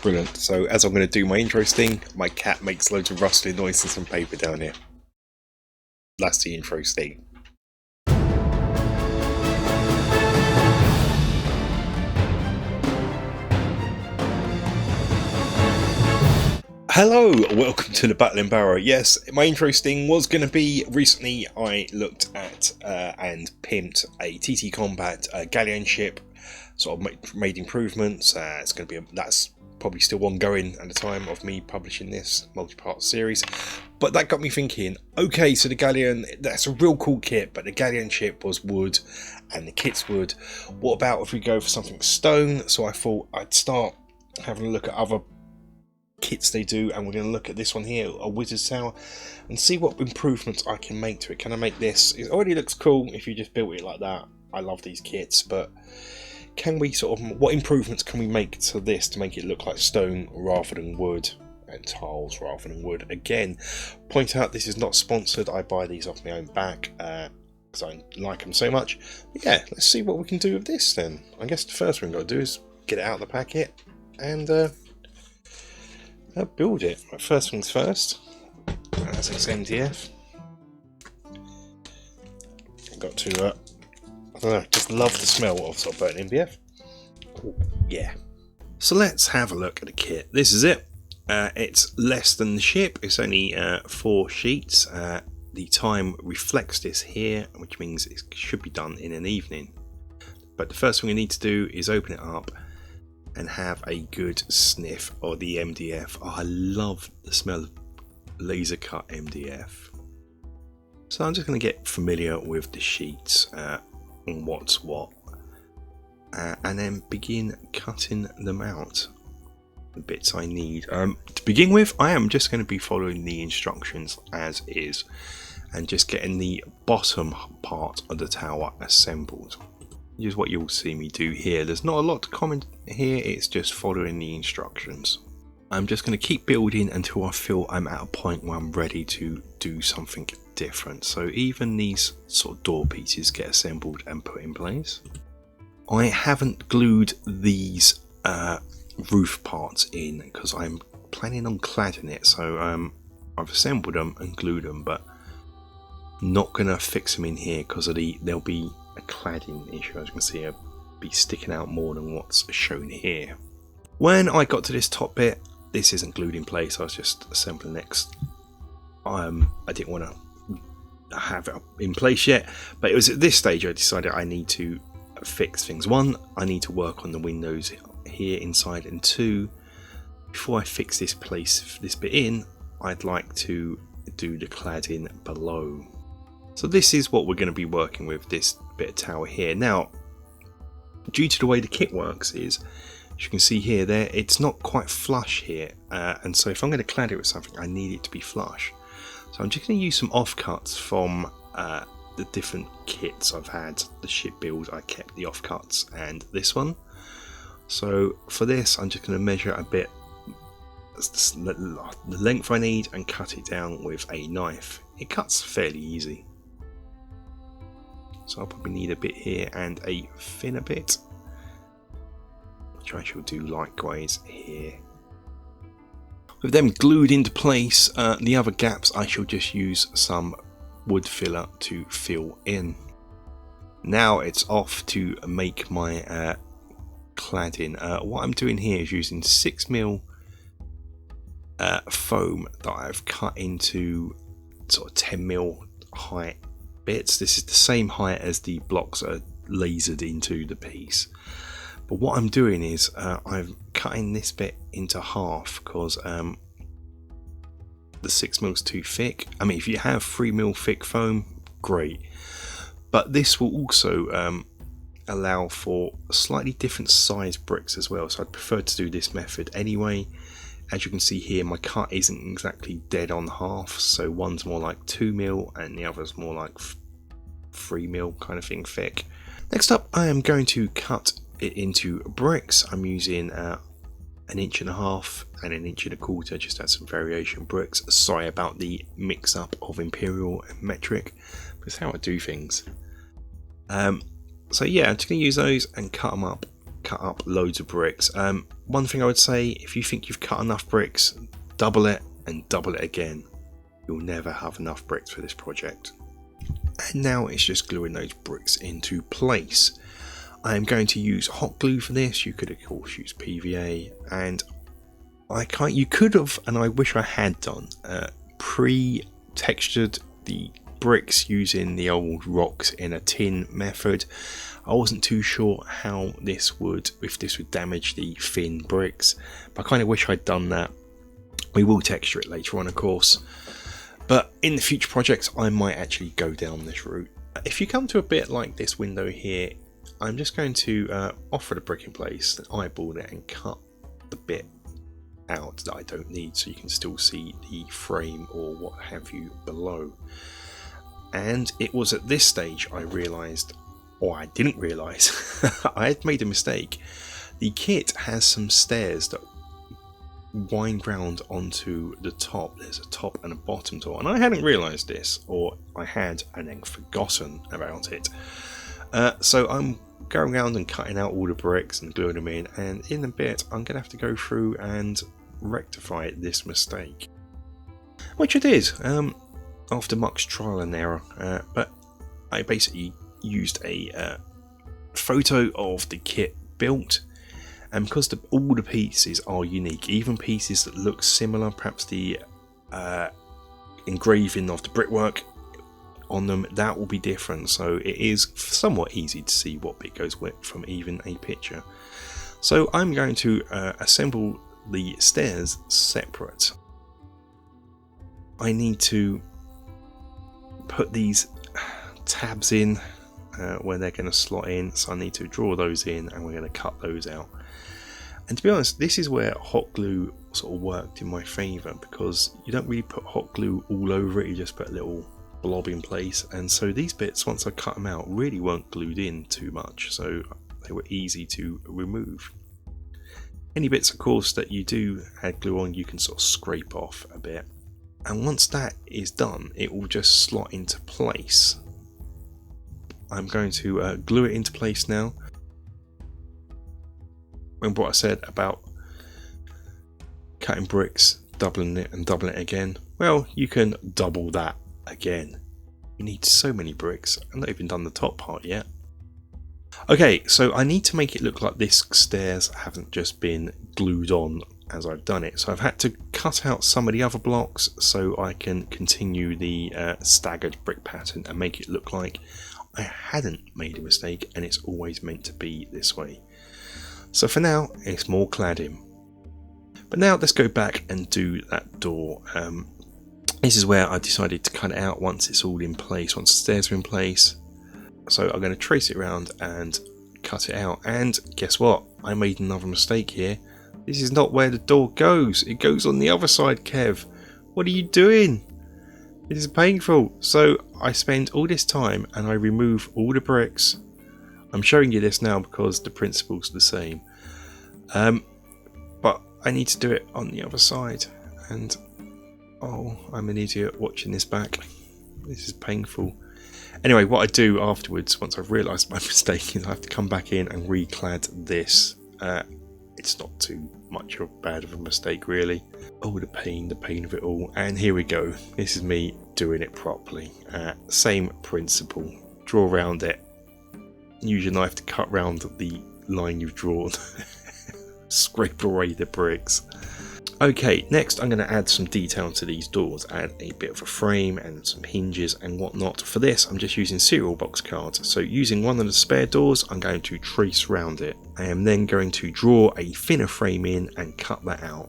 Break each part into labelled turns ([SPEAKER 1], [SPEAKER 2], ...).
[SPEAKER 1] Brilliant. So as I'm going to do my intro sting, my cat makes loads of rustling noises and paper down here. That's the intro sting. Hello, welcome to the Battling Barrow. Yes, my intro sting was going to be, recently I looked at and pimped a TT Combat galleon ship, sort of made improvements. It's going to be, that's probably still ongoing at the time of me publishing this multi-part series. But that got me thinking, okay, so the galleon, that's a real cool kit, but the galleon ship was wood and the kit's wood. What about if we go for something stone? So I thought I'd start having a look at other kits they do, and we're going to look at this one here, a wizard's tower, and see what improvements I can make to it. Can I make this? It already looks cool if you just built it like that. I love these kits, but can we what improvements can we make to this to make it look like stone rather than wood, and tiles rather than wood? Again, point out this is not sponsored. I buy these off my own back because I like them so much. But yeah, let's see what we can do with this then. I guess the first thing we've got to do is get it out of the packet and build it. First things first, that's its MDF. I've got to, I don't know, just love the smell of sort of burnt MDF. Ooh, yeah. So let's have a look at the kit. This is it. It's less than the ship. It's only 4 sheets. The time reflects this here, which means it should be done in an evening. But the first thing we need to do is open it up and have a good sniff of the MDF. Oh, I love the smell of laser cut MDF. So I'm just going to get familiar with the sheets and what's what, and then begin cutting them out, the bits I need. To begin with, I am just going to be following the instructions as is and just getting the bottom part of the tower assembled. Is what you'll see me do here. There's not a lot to comment here, it's just following the instructions. I'm just going to keep building until I feel I'm at a point where I'm ready to do something different. So even these sort of door pieces get assembled and put in place. I haven't glued these roof parts in because I'm planning on cladding it. So I've assembled them and glued them, but not going to fix them in here because there'll be a cladding issue. As you can see, I'll be sticking out more than what's shown here. When I got to this top bit, this isn't glued in place. I was just assembling next. I didn't want to have it in place yet, but it was at this stage I decided I need to fix things. One, I need to work on the windows here inside, and two, before I fix this bit in, I'd like to do the cladding below. So this is what we're going to be working with, this bit of tower here. Now, due to the way the kit works is, as you can see here, it's not quite flush here, and so if I'm going to clad it with something, I need it to be flush. So I'm just going to use some offcuts from the different kits I've had. The ship build, I kept the offcuts, and this one. So for this, I'm just going to measure a bit, the length I need, and cut it down with a knife. It cuts fairly easy. So I'll probably need a bit here and a thinner bit, which I shall do likewise here. With them glued into place, the other gaps I shall just use some wood filler to fill in. Now it's off to make my cladding. What I'm doing here is using 6mm foam that I've cut into sort of 10mm height bits. This is the same height as the blocks are lasered into the piece, but what I'm doing is I'm cutting this bit into half because the 6mm is too thick. I mean, if you have 3mm thick foam, great, but this will also allow for slightly different size bricks as well, so I'd prefer to do this method anyway. As you can see here, my cut isn't exactly dead on half, so one's more like 2mm and the other's more like 3mm kind of thing thick. Next up, I am going to cut it into bricks. I'm using 1.5 inches and 1.25 inches, just add some variation bricks. Sorry about the mix up of imperial and metric, but it's how I do things. So yeah, I'm just going to use those and cut them up cut up loads of bricks. One thing I would say, if you think you've cut enough bricks, double it and double it again. You'll never have enough bricks for this project. And now it's just gluing those bricks into place. I am going to use hot glue for this. You could of course use PVA, and you could have, and I wish I had done, pre-textured the bricks using the old rocks in a tin method. I wasn't too sure how this would, if this would damage the thin bricks, but I kind of wish I'd done that. We will texture it later on, of course, but in the future projects I might actually go down this route. If you come to a bit like this window here, I'm just going to offer the brick in place, eyeball it and cut the bit out that I don't need, so you can still see the frame or what have you below. And it was at this stage I realised, or I didn't realise, I had made a mistake. The kit has some stairs that wind round onto the top. There's a top and a bottom door, and I hadn't realised this, or I had and then forgotten about it. So I'm going around and cutting out all the bricks and gluing them in, and in a bit I'm going to have to go through and rectify this mistake, which I did after much trial and error, but I basically used a photo of the kit built, and because all the pieces are unique, even pieces that look similar, perhaps the engraving of the brickwork on them, that will be different, so it is somewhat easy to see what bit goes with from even a picture. So I'm going to assemble the stairs separate. I need to put these tabs in where they're going to slot in, so I need to draw those in, and we're going to cut those out. And to be honest, this is where hot glue sort of worked in my favour, because you don't really put hot glue all over it, you just put a little blob in place, and so these bits, once I cut them out, really weren't glued in too much, so they were easy to remove. Any bits of course that you do add glue on, you can sort of scrape off a bit, and once that is done it will just slot into place. I'm going to glue it into place now. Remember what I said about cutting bricks, doubling it and doubling it again? Well, you can double that again. You need so many bricks. I've not even done the top part yet. Okay, so I need to make it look like this stairs haven't just been glued on as I've done it. So I've had to cut out some of the other blocks so I can continue the staggered brick pattern and make it look like I hadn't made a mistake and it's always meant to be this way. So for now, it's more cladding. But now let's go back and do that door. This is where I decided to cut it out once it's all in place, once the stairs are in place. So I'm going to trace it around and cut it out. And guess what? I made another mistake here. This is not where the door goes. It goes on the other side, Kev. What are you doing? It is painful. So I spend all this time and I remove all the bricks. I'm showing you this now because the principle's the same. But I need to do it on the other side. And oh, I'm an idiot watching this back. This is painful. Anyway, what I do afterwards, once I've realised my mistake, is I have to come back in and reclad this. It's not too much of bad of a mistake, really. Oh, the pain of it all. And here we go. This is me doing it properly. Same principle. Draw around it. Use your knife to cut round the line you've drawn. Scrape away the bricks. Okay, next I'm going to add some detail to these doors. Add a bit of a frame and some hinges and whatnot. For this, I'm just using cereal box cards. So using one of the spare doors, I'm going to trace round it. I am then going to draw a thinner frame in and cut that out.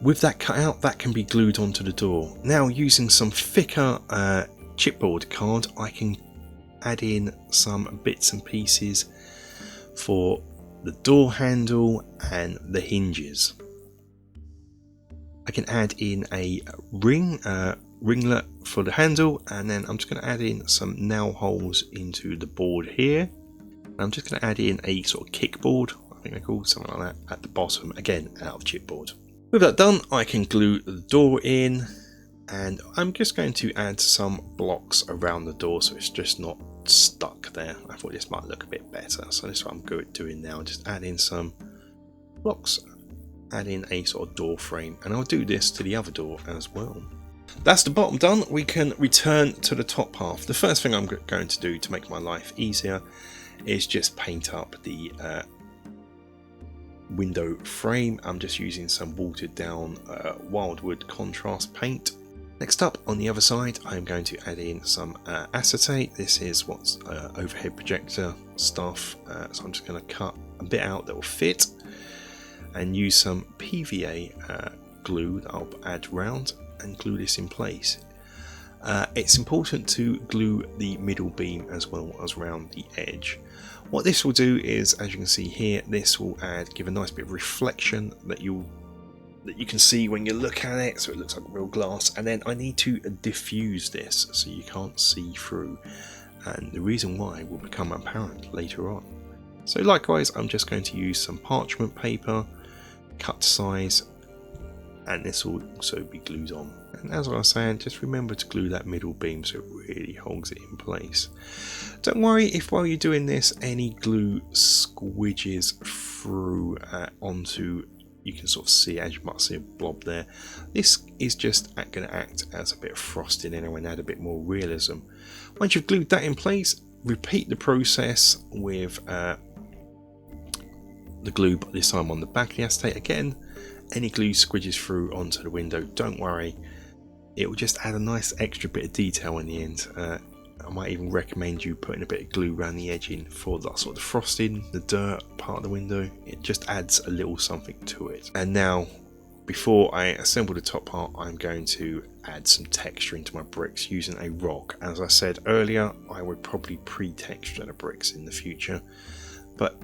[SPEAKER 1] With that cut out, that can be glued onto the door. Now, using some thicker chipboard card, I can add in some bits and pieces for the door handle and the hinges. I can add in a ringlet for the handle, and then I'm just going to add in some nail holes into the board here. I'm just going to add in a sort of kickboard, I think they're called, something like that, at the bottom, again out of chipboard. With that done, I can glue the door in, and I'm just going to add some blocks around the door so it's just not stuck there. I thought this might look a bit better, so this is what I'm good at doing now. Just add in some blocks, add in a sort of door frame, and I'll do this to the other door as well. That's the bottom done. We can return to the top half. The first thing I'm going to do to make my life easier is just paint up the window frame. I'm just using some watered down wildwood contrast paint. Next up, on the other side, I'm going to add in some acetate. This is what's overhead projector stuff, so I'm just going to cut a bit out that will fit and use some PVA glue that I'll add round and glue this in place. It's important to glue the middle beam as well as around the edge. What this will do is, as you can see here, this will give a nice bit of reflection that you can see when you look at it, so it looks like real glass. And then I need to diffuse this so you can't see through, and the reason why will become apparent later on. So likewise, I'm just going to use some parchment paper, cut to size, and this will also be glued on. And as I was saying, just remember to glue that middle beam so it really holds it in place. Don't worry if while you're doing this any glue squidges through onto, you can sort of see, as you might see a blob there. This is just going to act as a bit of frosting anyway and add a bit more realism. Once you've glued that in place, repeat the process with the glue, but this time on the back of the acetate. Again, any glue squidges through onto the window, don't worry, it will just add a nice extra bit of detail in the end. I might even recommend you putting a bit of glue around the edging for that sort of frosting, the dirt part of the window. It just adds a little something to it. And now, before I assemble the top part, I'm going to add some texture into my bricks using a rock. As I said earlier, I would probably pre-texture the bricks in the future, but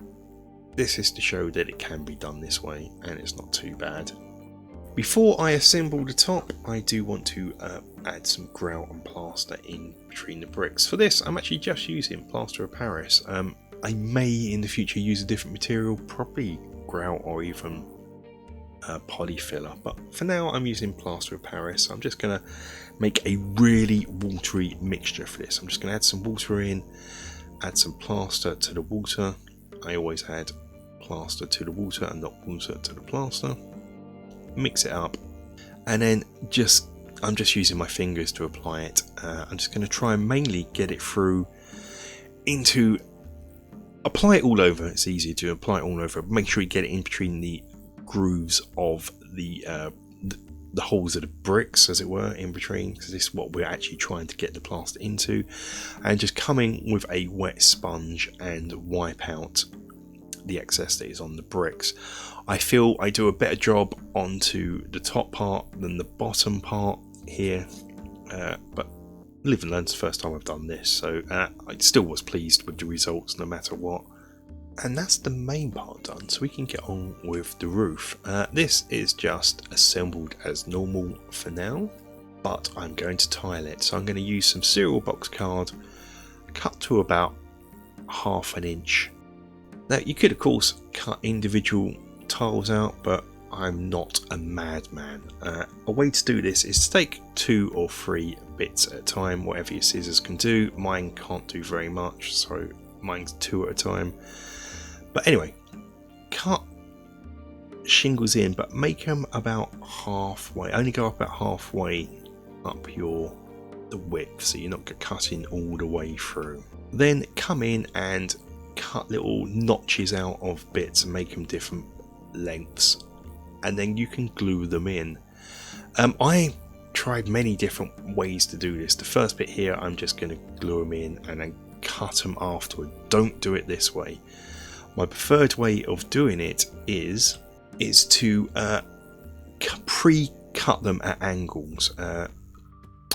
[SPEAKER 1] this is to show that it can be done this way and it's not too bad. Before I assemble the top, I do want to add some grout and plaster in between the bricks. For this, I'm actually just using plaster of Paris. I may in the future use a different material, probably grout or even polyfiller, but for now I'm using plaster of Paris. I'm just going to make a really watery mixture for this. I'm just going to add some water in, add some plaster to the water. I always add plaster to the water and not water to the plaster. Mix it up, and then I'm just using my fingers to apply it. I'm just going to try and mainly get it through into, apply it all over. It's easier to apply it all over. Make sure you get it in between the grooves of the holes of the bricks, as it were, in between, because this is what we're actually trying to get the plaster into. And just come in with a wet sponge and wipe out the excess that is on the bricks. I feel I do a better job onto the top part than the bottom part here, but live and learn. It's the first time I've done this, so I still was pleased with the results no matter what. And that's the main part done, so we can get on with the roof. This is just assembled as normal for now, but I'm going to tile it. So I'm going to use some cereal box card, cut to about 1/2 inch. Now you could of course cut individual tiles out, but I'm not a madman. A way to do this is to take 2 or 3 bits at a time, whatever your scissors can do. Mine can't do very much, so mine's 2 at a time. But anyway, cut shingles in, but make them about halfway. Only go up about halfway up the width, so you're not cutting all the way through. Then come in and cut little notches out of bits and make them different lengths, and then you can glue them in. I tried many different ways to do this. The first bit here, I'm just going to glue them in and then cut them afterward. Don't do it this way. My preferred way of doing it is to pre-cut them at angles.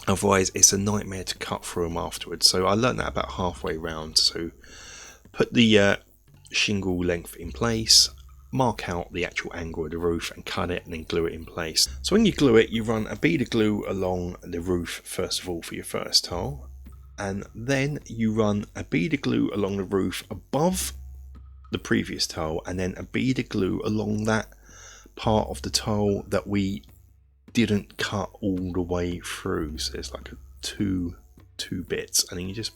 [SPEAKER 1] Otherwise it's a nightmare to cut through them afterwards. So I learned that about halfway round. So put the shingle length in place, mark out the actual angle of the roof and cut it, and then glue it in place. So when you glue it, you run a bead of glue along the roof first of all for your first tile, and then you run a bead of glue along the roof above the previous tile, and then a bead of glue along that part of the tile that we didn't cut all the way through. So there's like two bits, and then you just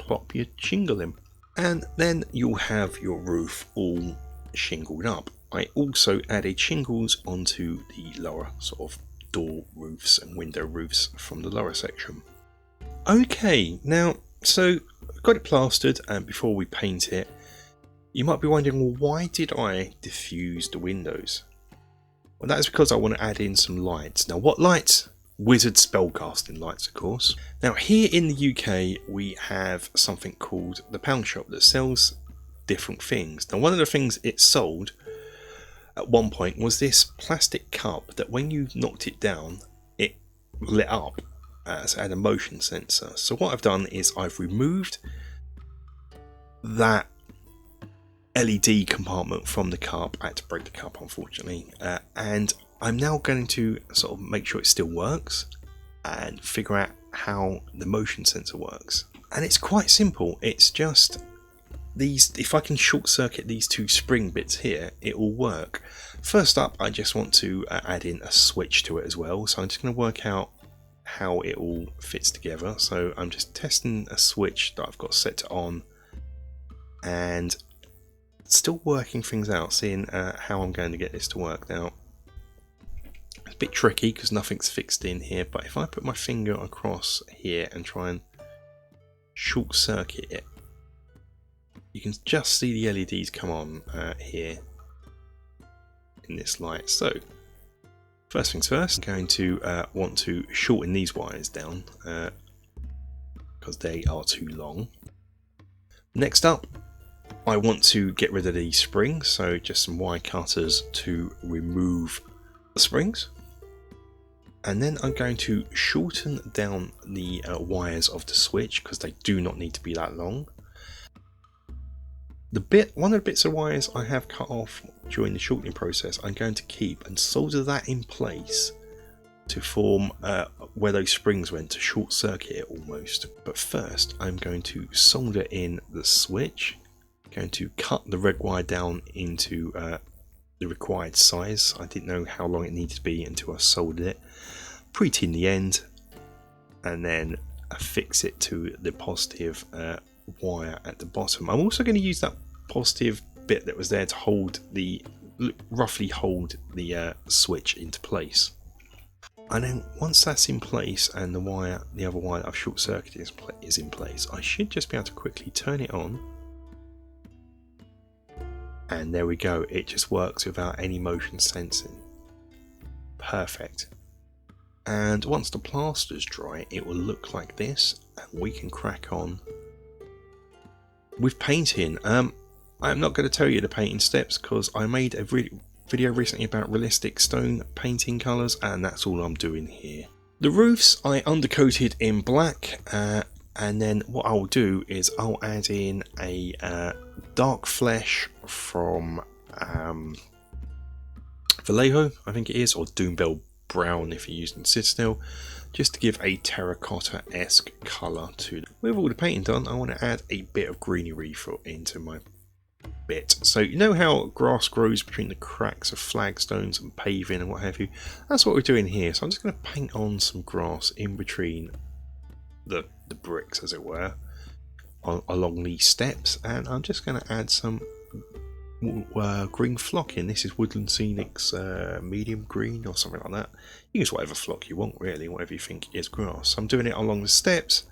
[SPEAKER 1] plop your shingle in. And then you'll have your roof all shingled up. I also added shingles onto the lower sort of door roofs and window roofs from the lower section. Okay, now, so I've got it plastered, and before we paint it, you might be wondering, well, why did I diffuse the windows? Well, that is because I want to add in some lights. Now, what lights? Wizard spellcasting lights, of course. Now, here in the UK, we have something called the Pound Shop that sells different things. Now, one of the things it sold at one point was this plastic cup that when you knocked it down, it lit up. So it had a motion sensor. So what I've done is I've removed that LED compartment from the cup. I had to break the cup, unfortunately, and I'm now going to sort of make sure it still works and figure out how the motion sensor works. And it's quite simple. It's just these, if I can short circuit these two spring bits here, it will work. First up, I just want to add in a switch to it as well. So I'm just going to work out how it all fits together. So I'm just testing a switch that I've got set to on and still working things out, seeing how I'm going to get this to work. Now, it's a bit tricky because nothing's fixed in here, but if I put my finger across here and try and short circuit it, you can just see the LEDs come on here in this light. So first things first, I'm going to want to shorten these wires down because they are too long. Next up, I want to get rid of these springs, so just some wire cutters to remove the springs. And then I'm going to shorten down the wires of the switch because they do not need to be that long. One of the bits of wires I have cut off during the shortening process, I'm going to keep and solder that in place to form where those springs went, to short circuit it almost. But first, I'm going to solder in the switch. Going to cut the red wire down into the required size. I didn't know how long it needed to be until I soldered it. Pre-tin the end, and then affix it to the positive wire at the bottom. I'm also going to use that positive bit that was there to hold roughly hold the switch into place. And then once that's in place and the other wire that I've short circuited is in place, I should just be able to quickly turn it on. And there we go, it just works without any motion sensing. Perfect. And once the plaster's dry, it will look like this, and we can crack on with painting. I'm not going to tell you the painting steps because I made a video recently about realistic stone painting colours, and that's all I'm doing here. The roofs I undercoated in black, and then what I'll do is I'll add in a dark flesh from Willow, I think it is, or Doombell Brown if you're using Citadel, just to give a terracotta-esque colour to them. With all the painting done, I want to add a bit of greenery into my bit. So you know how grass grows between the cracks of flagstones and paving and what have you? That's what we're doing here. So I'm just going to paint on some grass in between the bricks, as it were, along these steps, and I'm just going to add some green flock in. This is Woodland Scenics medium green or something like that. You use whatever flock you want, really, whatever you think is grass. I'm doing it along the steps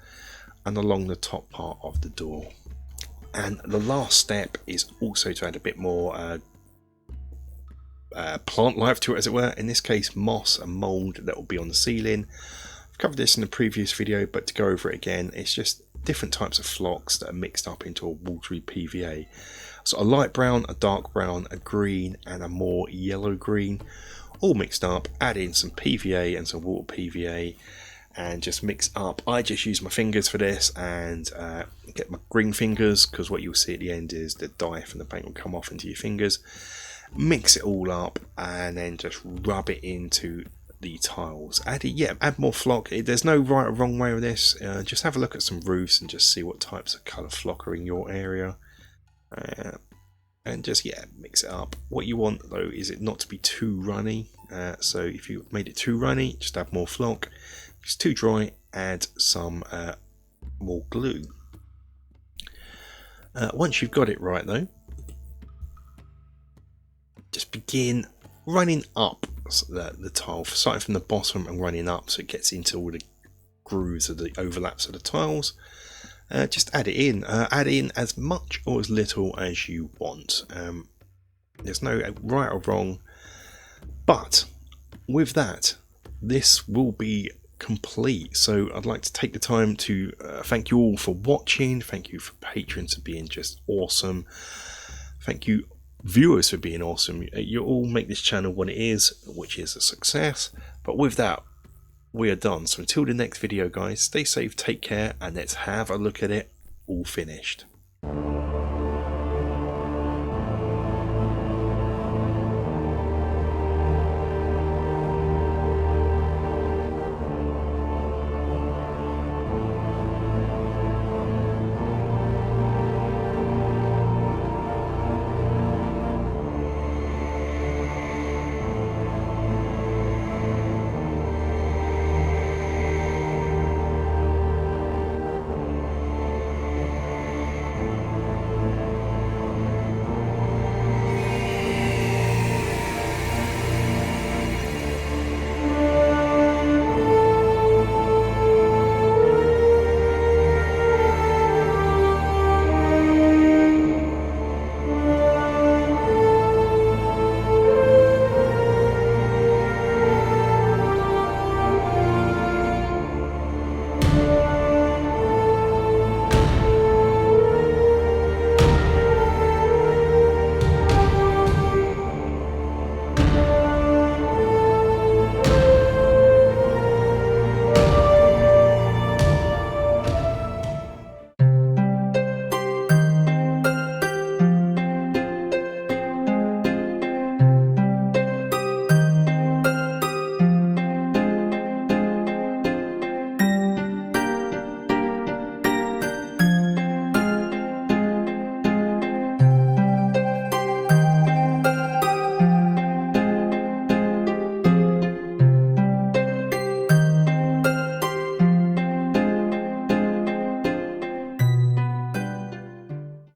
[SPEAKER 1] and along the top part of the door. And the last step is also to add a bit more plant life to it, as it were. In this case, moss and mould that will be on the ceiling. I've covered this in the previous video, but to go over it again, it's just different types of flocks that are mixed up into a watery PVA. So a light brown, a dark brown, a green, and a more yellow green, all mixed up. Add in some PVA and some water PVA, and just mix up. I just use my fingers for this, and get my green fingers, because what you'll see at the end is the dye from the paint will come off into your fingers. Mix it all up, and then just rub it into the tiles. Add more flock. There's no right or wrong way with this. Just have a look at some roofs and just see what types of colour flock are in your area. And just mix it up. What you want though is it not to be too runny, so if you made it too runny, just add more flock. If it's too dry, add some more glue. Once you've got it right though, just begin running up the tile, starting from the bottom and running up so it gets into all the grooves of the overlaps of the tiles. Just add it in. Add in as much or as little as you want. There's no right or wrong, but with that, this will be complete. So I'd like to take the time to thank you all for watching. Thank you for patrons for being just awesome. Thank you viewers for being awesome. You all make this channel what it is, which is a success. But with that, we are done. So until the next video guys, stay safe, take care, and let's have a look at it all finished.